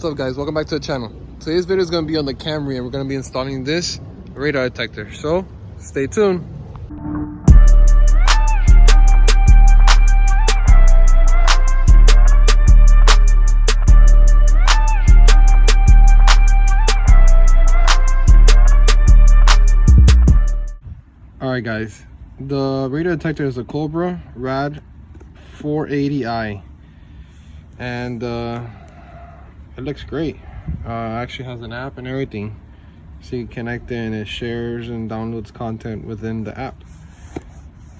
What's up guys, welcome back to the channel. Today's video is going to be on the Camry and we're going to be installing this radar detector, so stay tuned. Alright guys, the radar detector is a Cobra RAD 480i and it looks great. Actually has an app and everything, so you can connect it and it shares and downloads content within the app.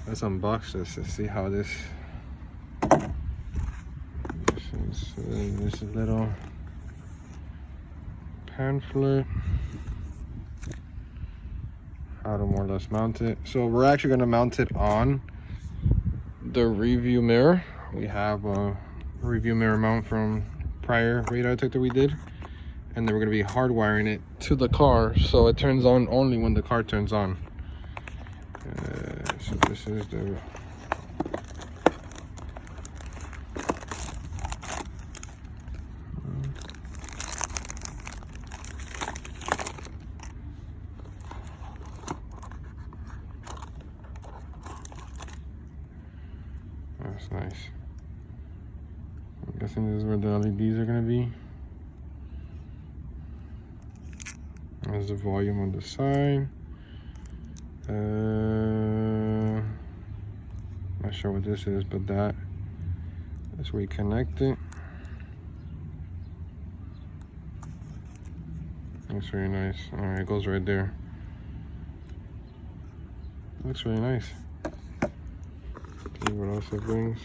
Let's unbox this to see how this is a little pamphlet, how to more or less mount it. So we're actually going to mount it on the rearview mirror. We have a rearview mirror mount from prior radar detector we did, and then we're going to be hardwiring it to the car so it turns on only when the car turns on. So this is the that's nice. I'm guessing this is where the LEDs are going to be. There's the volume on the side. Not sure what this is, but that's where you connect it. Looks very nice. Alright, it goes right there. Looks really nice. See what else it brings.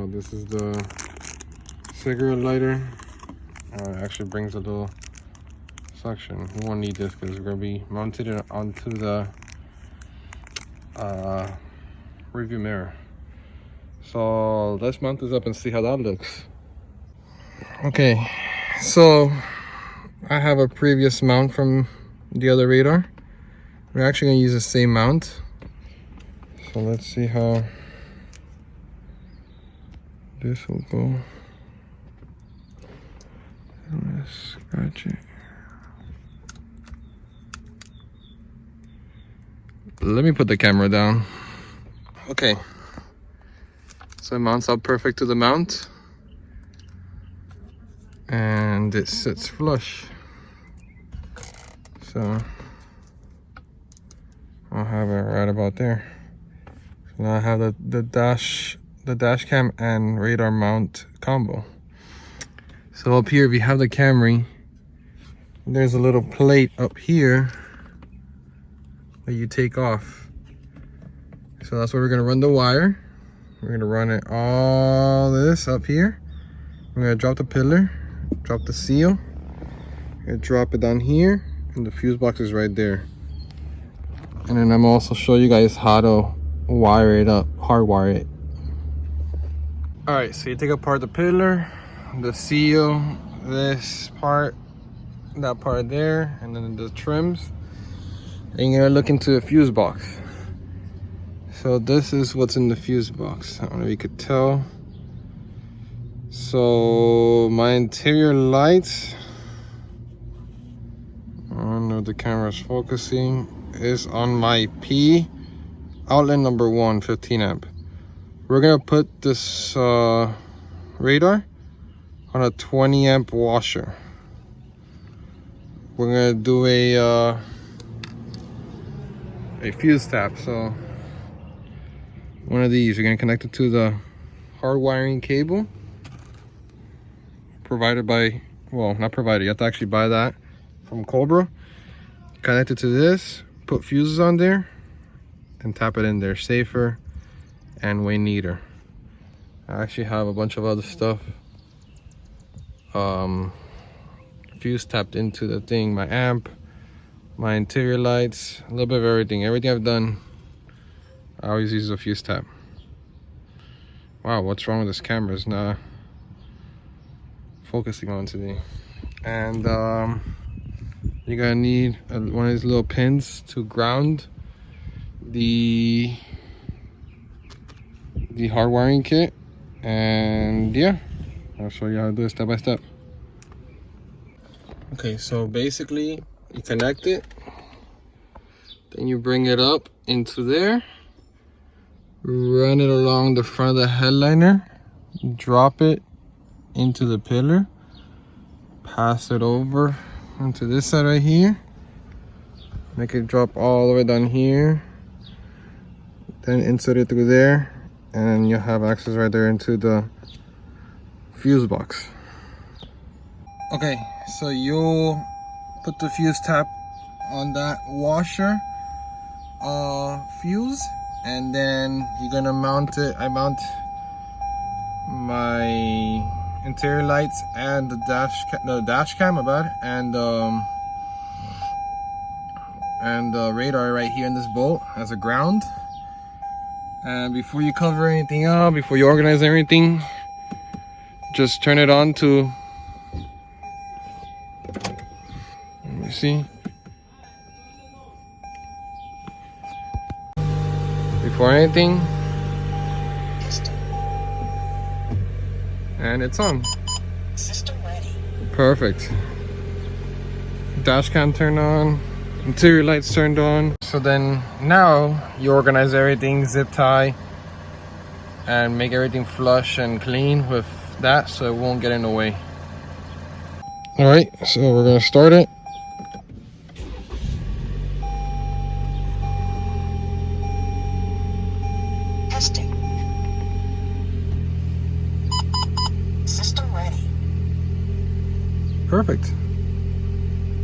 This is the cigarette lighter. It actually brings a little suction. You won't need this because we're going to be mounted it onto the rearview mirror. So let's mount this up and see how that looks. Okay, so I have a previous mount from the other radar. We're actually going to use the same mount. So let's see how this will go. Let's scratch it. Let me put the camera down. Okay, so it mounts up perfect to the mount and it sits flush. So I'll have it right about there. So now I have the dash cam and radar mount combo. So up here, if you have the Camry, there's a little plate up here that you take off. So that's where we're gonna run the wire. We're gonna run it all this up here. We're gonna drop the pillar, drop the seal, we're gonna drop it down here, and the fuse box is right there. And then I'm also show you guys how to wire it up, hardwire it. Alright, so you take apart the pillar, the seal, this part, that part there, and then the trims. And you're gonna look into the fuse box. So this is what's in the fuse box. I don't know if you could tell. So my interior lights, I don't know if the camera's focusing, is on my P outlet number 1, 15 amp. We're gonna put this radar on a 20 amp washer. We're gonna do a fuse tap. So one of these, you're gonna connect it to the hard wiring cable provided by, well, not provided, you have to actually buy that from Cobra. Connect it to this, put fuses on there, and tap it in there. Safer and way neater. I actually have a bunch of other stuff fuse tapped into the thing, my amp, my interior lights, a little bit of everything I've done. I always use a fuse tap. Wow, what's wrong with this camera? It's not focusing on today. And you're gonna need one of these little pins to ground the hardwiring kit, and yeah, I'll show you how to do it step by step. Okay, so basically you connect it, then you bring it up into there, run it along the front of the headliner, drop it into the pillar, pass it over onto this side right here, make it drop all the way down here, then insert it through there, and you'll have access right there into the fuse box. Okay, so you'll put the fuse tap on that washer fuse, and then you're gonna mount it. I mount my interior lights and the dash cam, and the radar right here in this bolt as a ground. And before you cover anything up, before you organize everything, just turn it on to, let me see, before anything, and it's on. System ready. Perfect. Dash cam turned on, interior lights turned on. So then now you organize everything, zip tie, and make everything flush and clean with that so it won't get in the way. All right, so we're gonna start it. Testing. System ready. Perfect.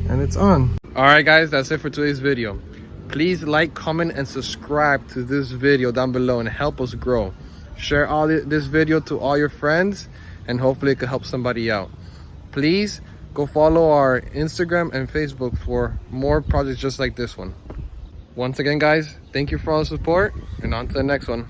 And it's on. All right, guys, that's it for today's video. Please like, comment, and subscribe to this video down below and help us grow. Share this video to all your friends, and hopefully it could help somebody out. Please go follow our Instagram and Facebook for more projects just like this one. Once again, guys, thank you for all the support, and on to the next one.